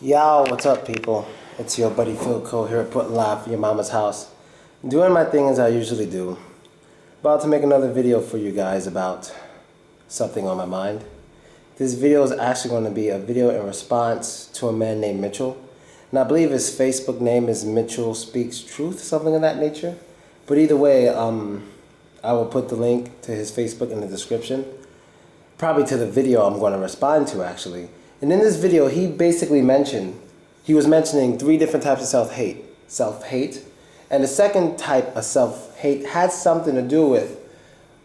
Yo, what's up, people? It's your buddy Philko here, putting live for your mama's house. Doing my thing as I usually do. About to make another video for you guys about something on my mind. This video is actually going to be a video in response to a man named Mitchell. And I believe his Facebook name is Mitchellchancespeaks, something of that nature. But either way, I will put the link to his Facebook in the description. Probably to the video I'm going to respond to, actually. And in this video, he basically he was mentioning 3 different types of self-hate. Self-hate. And the second type of self-hate had something to do with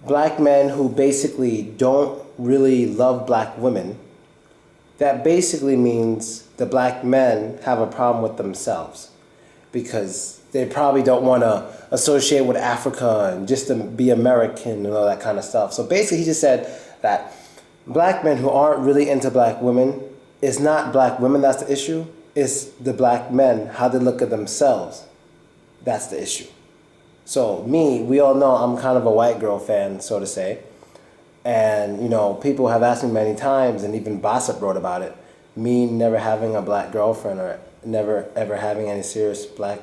black men who basically don't really love black women. That basically means the black men have a problem with themselves because they probably don't want to associate with Africa and just to be American and all that kind of stuff. So basically he just said that black men who aren't really into black women, it's not black women that's the issue, it's the black men, how they look at themselves. That's the issue. So we all know I'm kind of a white girl fan, so to say. And, people have asked me many times, and even Gossip wrote about it, me never having a black girlfriend or never ever having any serious black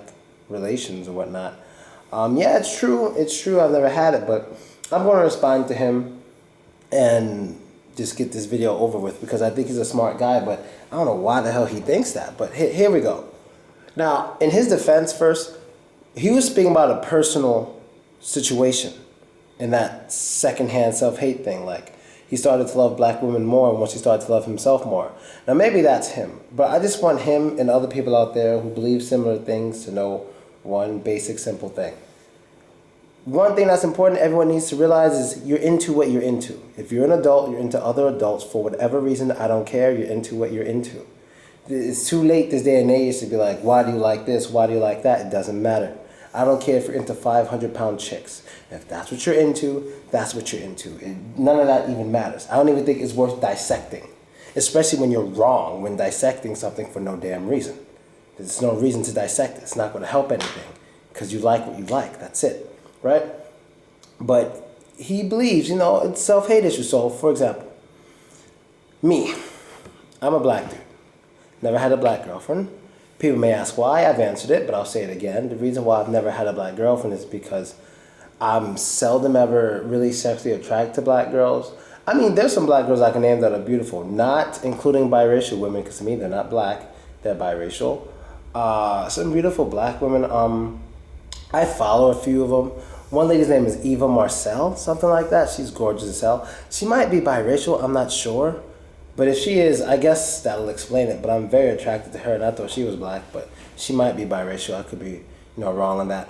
relations or whatnot. Yeah, it's true, I've never had it, but I'm going to respond to him and just get this video over with because I think he's a smart guy, but I don't know why the hell he thinks that, but here we go. Now, in his defense first, he was speaking about a personal situation in that secondhand self-hate thing. Like, he started to love black women more once he started to love himself more. Now, maybe that's him, but I just want him and other people out there who believe similar things to know one basic, simple thing. One thing that's important everyone needs to realize is you're into what you're into. If you're an adult, you're into other adults for whatever reason, I don't care, you're into what you're into. It's too late this day and age to be like, why do you like this, why do you like that? It doesn't matter. I don't care if you're into 500-pound chicks. If that's what you're into, that's what you're into. None of that even matters. I don't even think it's worth dissecting, especially when you're wrong when dissecting something for no damn reason. There's no reason to dissect it. It's not going to help anything because you like what you like. That's it. Right? But he believes, it's self-hate issue. So, for example, I'm a black dude. Never had a black girlfriend. People may ask why. I've answered it, but I'll say it again. The reason why I've never had a black girlfriend is because I'm seldom ever really sexually attracted to black girls. I mean, there's some black girls I can name that are beautiful, not including biracial women, because to me, they're not black, they're biracial. Some beautiful black women. I follow a few of them. One lady's name is Eva Marcel, something like that. She's gorgeous as hell. She might be biracial, I'm not sure. But if she is, I guess that'll explain it. But I'm very attracted to her, and I thought she was black, but she might be biracial. I could be, wrong on that.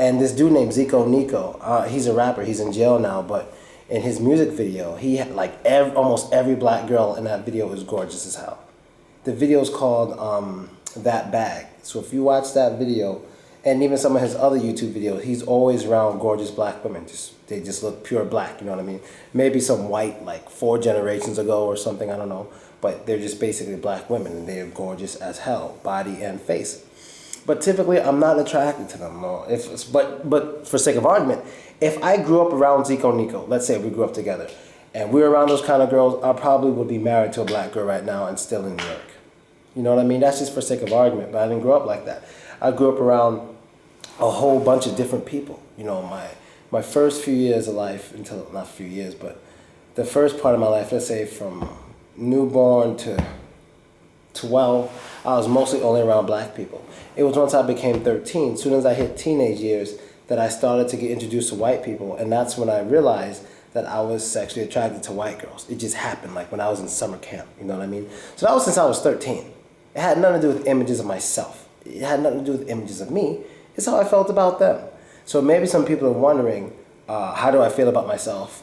And this dude named Zico Nico, he's a rapper. He's in jail now, but in his music video, he had almost every black girl in that video is gorgeous as hell. The video is called That Bag. So if you watch that video, and even some of his other YouTube videos, he's always around gorgeous black women. They just look pure black, you know what I mean? Maybe some white, like 4 generations ago or something, I don't know. But they're just basically black women, and they're gorgeous as hell, body and face. But typically, I'm not attracted to them. No. But for sake of argument, if I grew up around Zico Nico, let's say we grew up together, and we were around those kind of girls, I probably would be married to a black girl right now and still in New York. You know what I mean? That's just for sake of argument, but I didn't grow up like that. I grew up around a whole bunch of different people. My first few years of life, until not a few years, but the first part of my life, let's say from newborn to 12, I was mostly only around black people. It was once I became 13, as soon as I hit teenage years, that I started to get introduced to white people, and that's when I realized that I was sexually attracted to white girls. It just happened, like when I was in summer camp, you know what I mean? So that was since I was 13. It had nothing to do with images of myself. It had nothing to do with images of me. It's how I felt about them. So maybe some people are wondering, how do I feel about myself?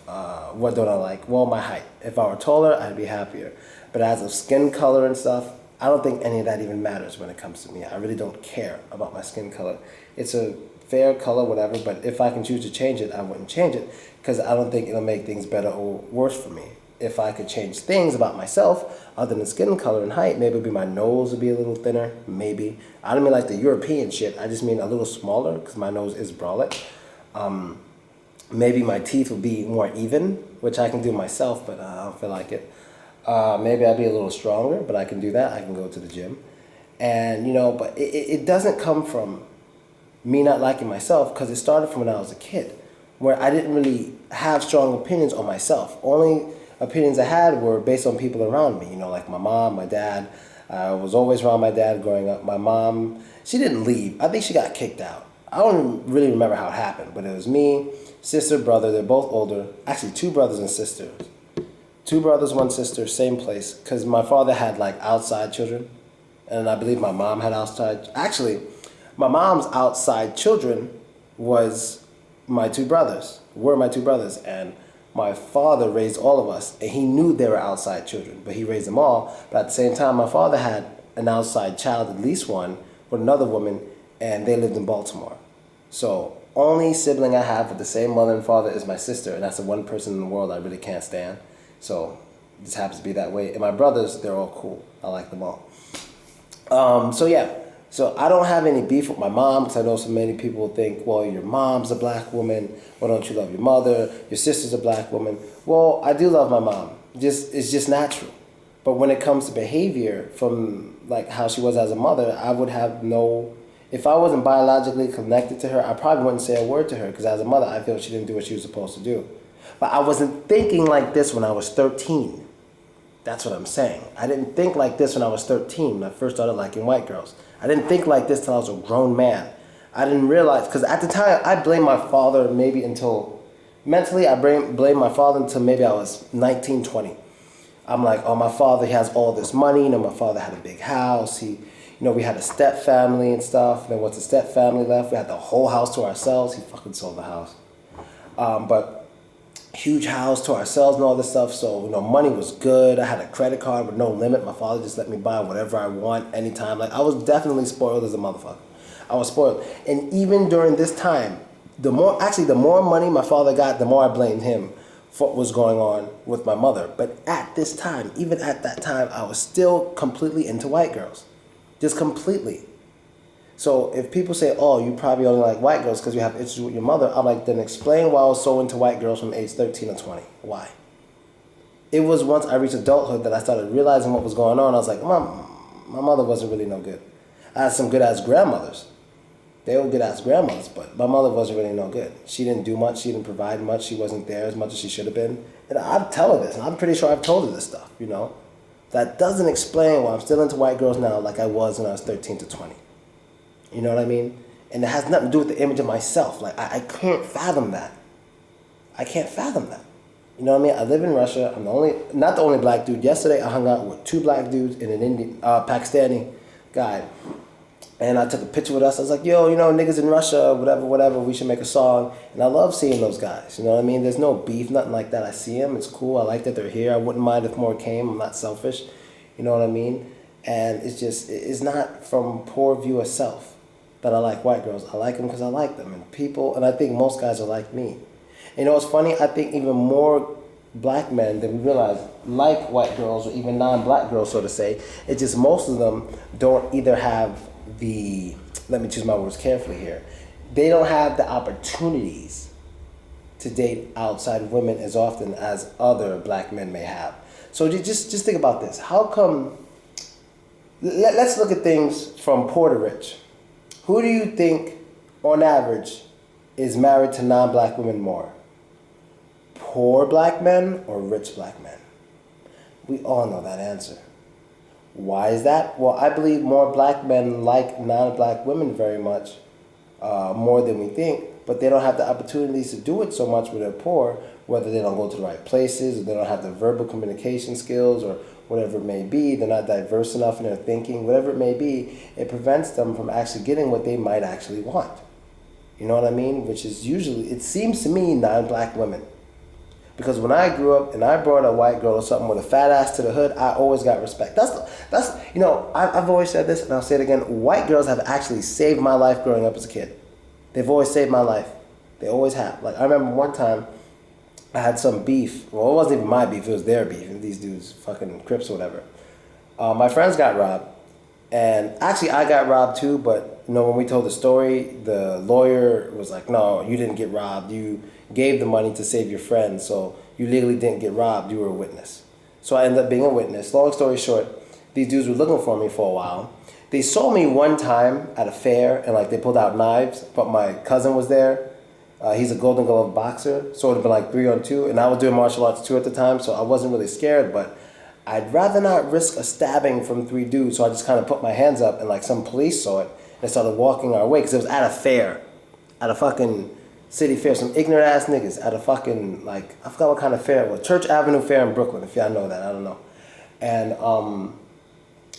What don't I like? Well, my height. If I were taller, I'd be happier. But as of skin color and stuff, I don't think any of that even matters when it comes to me. I really don't care about my skin color. It's a fair color, whatever, but if I can choose to change it, I wouldn't change it because I don't think it'll make things better or worse for me. If I could change things about myself, other than skin color and height, maybe it'd be my nose would be a little thinner, maybe. I don't mean like the European shit, I just mean a little smaller because my nose is bralette. Maybe my teeth would be more even, which I can do myself, but I don't feel like it. Maybe I'll be a little stronger, but I can do that. I can go to the gym. And, but it doesn't come from me not liking myself, because it started from when I was a kid, where I didn't really have strong opinions on myself. Only opinions I had were based on people around me, like my mom, my dad. I was always around my dad growing up. My mom, she didn't leave. I think she got kicked out. I don't really remember how it happened, but it was me, sister, brother. They're both older. Actually, two brothers and sisters. Two brothers, one sister, same place. Because my father had like outside children, and I believe my mom had outside. Actually, my mom's outside children was my two brothers. Were my two brothers, and my father raised all of us, and he knew they were outside children, but he raised them all. But at the same time, my father had an outside child, at least one, with another woman, and they lived in Baltimore. So only sibling I have with the same mother and father is my sister, and that's the one person in the world I really can't stand. So it just happens to be that way. And my brothers, they're all cool. I like them all. So I don't have any beef with my mom, because I know so many people think, well, your mom's a black woman. Why don't you love your mother? Your sister's a black woman. Well, I do love my mom. It's just natural. But when it comes to behavior, from like how she was as a mother, I would have no... If I wasn't biologically connected to her, I probably wouldn't say a word to her, because as a mother, I feel she didn't do what she was supposed to do. But I wasn't thinking like this when I was 13. That's what I'm saying. I didn't think like this when I was 13, when I first started liking white girls. I didn't think like this till I was a grown man. I didn't realize, because at the time, I blamed my father maybe until... Mentally, I blamed my father until maybe I was 19, 20. I'm like, oh, my father, he has all this money. My father had a big house. We had a step family and stuff. Then once the step family left, we had the whole house to ourselves. He fucking sold the house. But huge house to ourselves and all this stuff. So, money was good. I had a credit card with no limit. My father just let me buy whatever I want anytime. Like, I was definitely spoiled as a motherfucker. I was spoiled. And even during this time, the more money my father got, the more I blamed him for what was going on with my mother. But at this time, even at that time, I was still completely into white girls. Just completely. So if people say, oh, you probably only like white girls because you have issues with your mother, I'm like, then explain why I was so into white girls from age 13 or 20. Why? It was once I reached adulthood that I started realizing what was going on. I was like, my mother wasn't really no good. I had some good-ass grandmothers. They were good-ass grandmothers, but my mother wasn't really no good. She didn't do much. She didn't provide much. She wasn't there as much as she should have been. And I'd tell her this, and I'm pretty sure I've told her this stuff, That doesn't explain why I'm still into white girls now like I was when I was 13 to 20. You know what I mean? And it has nothing to do with the image of myself. Like, I can't fathom that. I can't fathom that. You know what I mean? I live in Russia. I'm not the only black dude. Yesterday, I hung out with two black dudes and an Pakistani guy. And I took a picture with us. I was like, yo, niggas in Russia, whatever, we should make a song. And I love seeing those guys. You know what I mean? There's no beef, nothing like that. I see them. It's cool. I like that they're here. I wouldn't mind if more came. I'm not selfish. You know what I mean? And it's not from poor view of self that I like white girls. I like them because I like them. And I think most guys are like me. And what's funny? I think even more black men than we realize like white girls, or even non-black girls, so to say. It's just most of them don't either have let me choose my words carefully here. They don't have the opportunities to date outside women as often as other black men may have. So just think about this. How come, let's look at things from poor to rich. Who do you think, on average, is married to non-black women more? Poor black men or rich black men? We all know that answer. Why is that? Well, I believe more black men like non-black women very much, more than we think, but they don't have the opportunities to do it so much when they're poor, whether they don't go to the right places, or they don't have the verbal communication skills, or whatever it may be. They're not diverse enough in their thinking, whatever it may be. It prevents them from actually getting what they might actually want. You know what I mean? Which is usually, it seems to me, non-black women. Because when I grew up and I brought a white girl or something with a fat ass to the hood, I always got respect. That's I've always said this, and I'll say it again. White girls have actually saved my life growing up as a kid. They've always saved my life. They always have. Like, I remember one time I had some beef. Well, it wasn't even my beef. It was their beef. These dudes, fucking Crips or whatever. My friends got robbed. And actually, I got robbed too, but when we told the story, the lawyer was like, no, you didn't get robbed. You gave the money to save your friend, so you legally didn't get robbed. You were a witness. So I ended up being a witness. Long story short, these dudes were looking for me for a while. They saw me one time at a fair, and like they pulled out knives, but my cousin was there. He's a Golden Glove boxer, so it would have been like 3-on-2, and I was doing martial arts too at the time, so I wasn't really scared, but I'd rather not risk a stabbing from 3 dudes, so I just kind of put my hands up, and like some police saw it, and started walking our way, because it was at a fair, at a fucking city fair, some ignorant ass niggas at a fucking, like, I forgot what kind of fair it was, Church Avenue Fair in Brooklyn, if y'all know that, I don't know. And,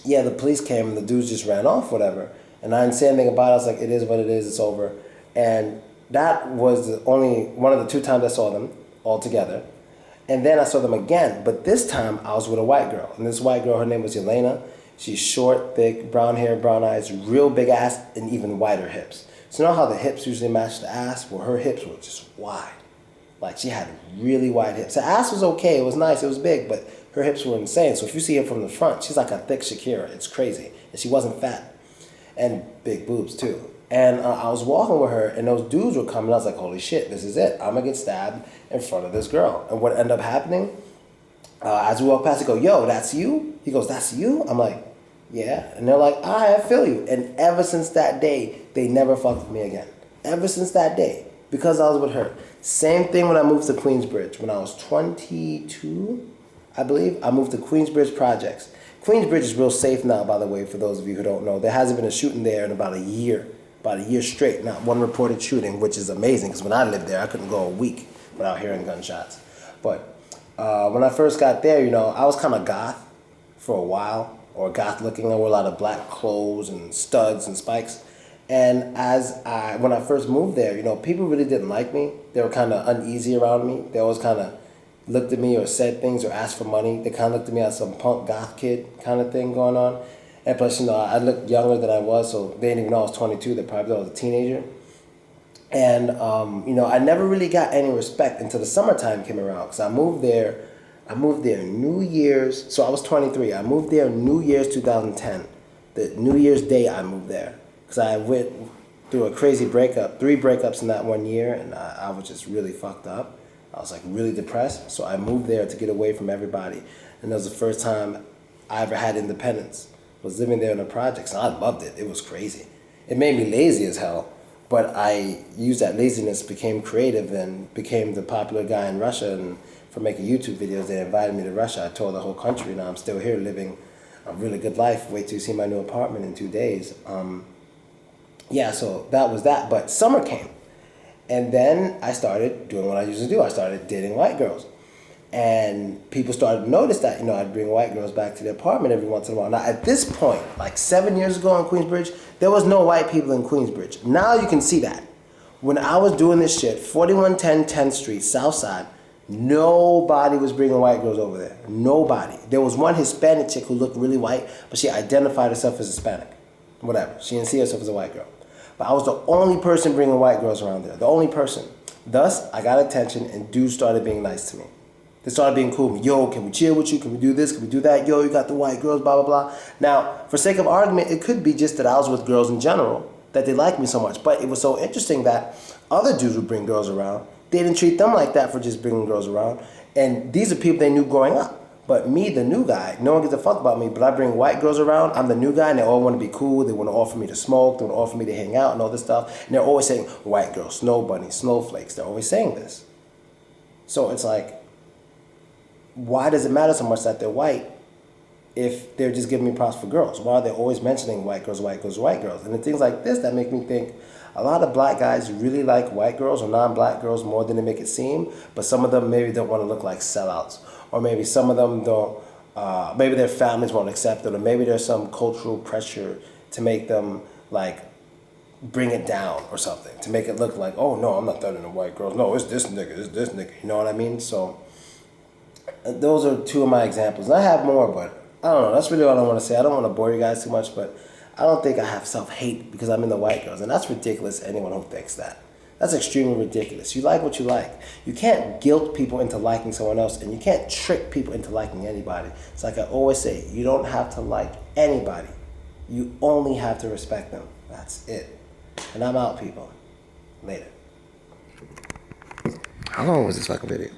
yeah, the police came, and the dudes just ran off, whatever, and I didn't say anything about it. I was like, it is what it is, it's over, and that was the only one of the 2 times I saw them all together. And then I saw them again, but this time I was with a white girl. And this white girl, her name was Elena. She's short, thick, brown hair, brown eyes, real big ass, and even wider hips. So you know how the hips usually match the ass? Well, her hips were just wide. Like, she had really wide hips. The ass was okay, it was nice, it was big, but her hips were insane. So if you see her from the front, she's like a thick Shakira. It's crazy. And she wasn't fat. And big boobs, too. And I was walking with her, and those dudes were coming. I was like, holy shit, this is it. I'm going to get stabbed in front of this girl. And what ended up happening, as we walk past, I go, yo, that's you? He goes, that's you? I'm like, yeah. And they're like, all right, I feel you. And ever since that day, they never fucked with me again. Ever since that day. Because I was with her. Same thing when I moved to Queensbridge. When I was 22, I believe, I moved to Queensbridge Projects. Queensbridge is real safe now, by the way, for those of you who don't know. There hasn't been a shooting there in about a year straight, not one reported shooting, which is amazing, because when I lived there, I couldn't go a week without hearing gunshots. But when I first got there, you know, I was kind of goth for a while, or goth looking. I wore a lot of black clothes and studs and spikes. And when I first moved there, you know, people really didn't like me. They were kind of uneasy around me. They always kind of looked at me or said things or asked for money. They kind of looked at me as some punk goth kid kind of thing going on. And plus, you know, I looked younger than I was, so they didn't even know I was 22. They probably thought I was a teenager. And, you know, I never really got any respect until the summertime came around, because I moved there New Year's, so I was 23. I moved there New Year's 2010. The New Year's Day I moved there, because I went through a crazy breakup, 3 breakups in that one year, and I was just really fucked up. I was like really depressed, so I moved there to get away from everybody. And that was the first time I ever had independence. Was living there in the projects, and I loved it. It was crazy. It made me lazy as hell, but I used that laziness, became creative, and became the popular guy in Russia. And for making YouTube videos, they invited me to Russia. I toured the whole country. Now I'm still here living a really good life. Wait till you see my new apartment in 2 days. Yeah, so that was that. But summer came, and then I started doing what I usually do. I started dating white girls. And people started to notice that, you know, I'd bring white girls back to the apartment every once in a while. Now, at this point, like 7 years ago in Queensbridge, there was no white people in Queensbridge. Now you can see that. When I was doing this shit, 4110 10th Street, South Side, nobody was bringing white girls over there. Nobody. There was one Hispanic chick who looked really white, but she identified herself as Hispanic. Whatever. She didn't see herself as a white girl. But I was the only person bringing white girls around there. The only person. Thus, I got attention, and dudes started being nice to me. They started being cool with me. Yo, can we chill with you? Can we do this? Can we do that? Yo, you got the white girls, blah, blah, blah. Now, for sake of argument, it could be just that I was with girls in general, that they liked me so much. But it was so interesting that other dudes would bring girls around. They didn't treat them like that for just bringing girls around. And these are people they knew growing up. But me, the new guy, no one gives a fuck about me, but I bring white girls around. I'm the new guy, and they all want to be cool. They want to offer me to smoke. They want to offer me to hang out and all this stuff. And they're always saying, white girls, snow bunnies, snowflakes. They're always saying this. So it's like, why does it matter so much that they're white if they're just giving me props for girls? Why are they always mentioning white girls, white girls, white girls? And the things like this that make me think a lot of black guys really like white girls or non-black girls more than they make it seem, but some of them maybe don't want to look like sellouts. Or maybe some of them don't, maybe their families won't accept it, or maybe there's some cultural pressure to make them like bring it down or something, to make it look like, oh no, I'm not threatening white girls. No, it's this nigga, you know what I mean? So those are 2 of my examples. And I have more, but I don't know. That's really all I want to say. I don't want to bore you guys too much, but I don't think I have self-hate because I'm into white girls. And that's ridiculous, anyone who thinks that. That's extremely ridiculous. You like what you like. You can't guilt people into liking someone else, and you can't trick people into liking anybody. It's like I always say, you don't have to like anybody. You only have to respect them. That's it. And I'm out, people. Later. How long was this fucking video?